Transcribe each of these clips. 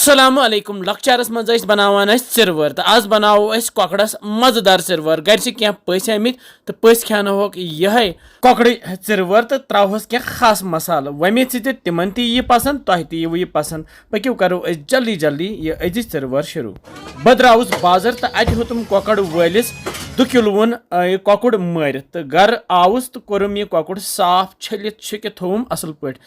अस्सलामु अलैकुम लक्चारस मज बनावान चिरवर तो आज बनावो ककड़स मजेदार चिरवर घर क्या पस आमित तो पस खेनोक ये ककड़ चिरवर तो त्रोहस क्या खास मसाल वमे तिमन यह पसंद तह यह पसंद पक्यू करो जल्दी जल्दी यह अज चिरवर शुरू बह द्राउस बाजार तो अत हेतुम ककड़ वलिस 2 किलोन ककड़ मर तो घर आउस तो कोरम यह ककड़ साफ छलित छुकित थोम असल पे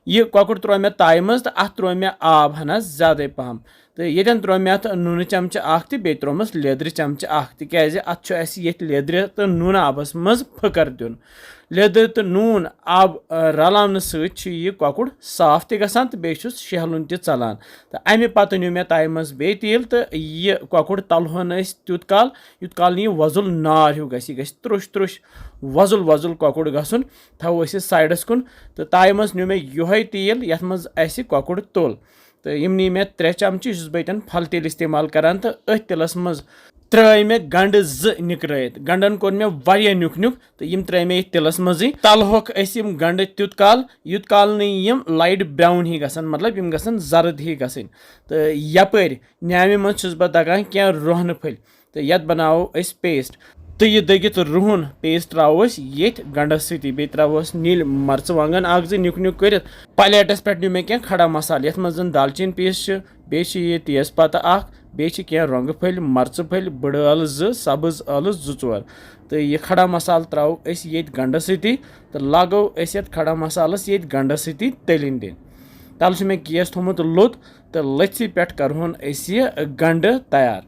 यह ककड़ त्रो मे ताय मज तो अत त्रो मे आब हना ज्यादा पहम तो ये त्रो मे अत नून चमच अख बे त्रोमस लेदर चमच अख तिकाज अत लेदर तो नून आबस मज फकर दिन लेदर तो नून आब रलान सह ककड़ साफ तगान तो बेस शहलुन तलान तो अमे पत नु मे ताय मज बे तेल तो यह ककड़ तलहन तुत काल युत काल यह वजुल नार हूँ गह त्रुश त्रुश वजुल वजुल ककड़ गसन थो साइडस कुन तो ताय मज नु मे यह तेल ये मज ककड़ तुल तो यम नी मे 3 चमच बहन फल तेल इस्तेमाल करान तो अथ तेलस मज त्रे मे गंड 2 निकरत गंडन कोर मे वारिया नुक नुक तो यम त्रे मे तेलस मज तलहोक गंड तुत काल युत काल नम लाइट ब्राउन ही गसन मतलब यम गसन जर्द ही गसन तो यपर न्यामे मज बह दगान क्या रोहन फल तो यत बनावो पेस्ट तो यह दगित रुहन पेस्ट त्रोस ये गंडस सती बे त्रोस नील मर्चवांगन 1-2 नुक नुक कर प्लेटस पे नु मे क्या खड़ा मसाल ये मज दालचीन पेस्ट बे तेज पत्ता अख बे क्या रंग फल मर्च फल बड़ अल 2 सब्ज अल 2-4 तो यह खड़ा मसाल त्रो ये गंडस सती तो लागो ये खड़ा मसालस ये गंडस सती तलिन दिन तल मे गेस थोमुत लोत तो लथि पे करहन यह गंड तैयार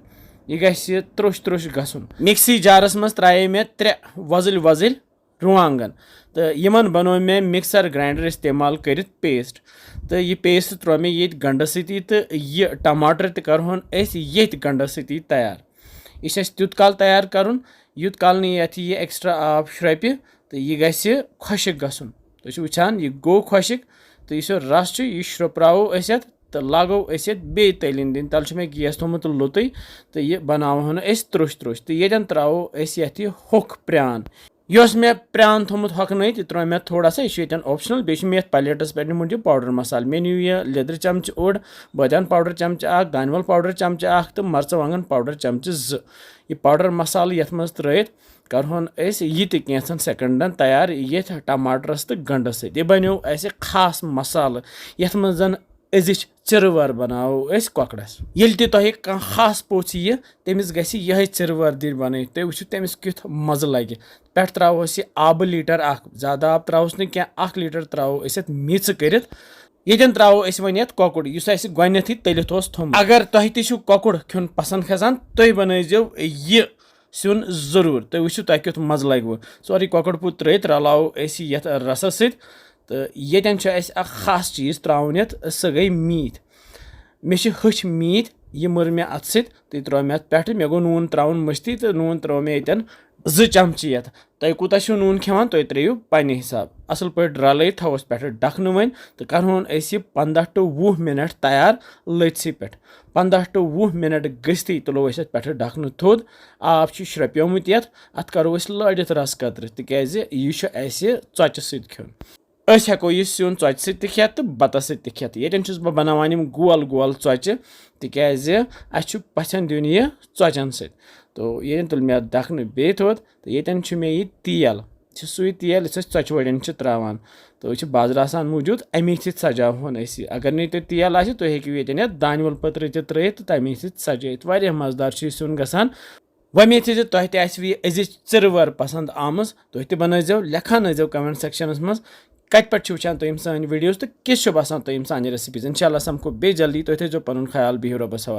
यह गि त्रुश त्रुश गसन मिक्सी जारस मज त्राए मे 3 वजल वजल रुवांगन तो यमन बनो मे मिक्सर ग्राइंडर इस्तेमाल कर पेस्ट तो यह पेस्ट त्रो मे ये गंडस सती तो यह टमाटर तहन ये गंडस सती तैयार यह तुत काल तैयार कर युत काल यह एक्स्ट्रा आब श्रपि तो यह गि खुशक गसन तो वुचान यह गो खुशक तो यह रस यह श्रोपरावो तो लागो बे तलिन दिन तल मे गेस थोमुत लुत तो यह बनावन त्रुश त्रुश तो ये त्रो ये होख प्रान यस मे प्रान थोमुत हकन यह त्रो मे थोड़ा सा यह ऑप्शनल बे मे प्लेटस पे निमुत पाउडर मसाल मे नी यह लेदर चमच ओड बदान पाउडर चमच अख दानवल पाउडर चमच अख तो मर्चवांगन पाउडर चमच 2 यह पाउडर मसाल ये मज त्रत करहन यह कैंसन सेकंडन तैयार ये टमाटरस तो गंडस सत यह बनो खास मसाल ये मज अजिच चिरवर बनावो ककड़स ये तुह खास पोच यह तमिस गह चिरवर दिन बन तुम वो तमिस कुथ मज लगे पे त्रोस यह आब लीटर ज्यादा आब त्रोस न क्या 1 लीटर त्रो मिच कर ये त्रो वन ककड़ इस गोथी तलित थोम अगर तुह तु ककड़ खुन पसंद खसान तुम बनजो यह सुन जरूर तुम वो तुह कुथ मज लगव सोरे ककड़ पुत त्रत रलाव ये रसस सत तो ये खास चीज़ त्रावन सह गई मीत मे हच मीत यह मर मे अत सह त्रो मे अत पे मे गो नून त्रावन मस्ती तो नून त्रो मे ये 2 चमच ये तुम कूता नून खेवान तुम त्रो पन्ने हिसाब असल पे रल थोस पे ढकन वन तो करहन 15 to 20 मिनट तैयार लथि पे 15 to 20 मिनट गस्थी तुलो पे ढकन थोद आब श्रप्योमुत अत करो लड़ित रस कतर तिकाज यह चोच सत खेन हेको यह सुन चोच सत खेत तो बतस सत खेत ये बह बनावान गोल गोल चोच तिकाज अस पथन दिन यह चोचन सत तो ये तुल मे ढकन बे थोद तो ये मे यह तेल सू तेल चोच वड़न त्रावान तो यह बाजार आसान मौजूद अमे सजावन अगर नहीं तुम तेल तुम हेकू दानवल पत्र त्रत तमे सजाइत वारिया मजेदार सुन गसान वमे तुह अजिच चिरवर पसंद आमज तुह बनजो लेखान कमेंट सेक्शनस मज कत पे वुचान तुम सान वीडियोस तो किस बसान तुम सान रेसिपीज इंशाल्लाह समको बे जल्दी तुह थो पन ख्याल बिहु रब्बस हवाले।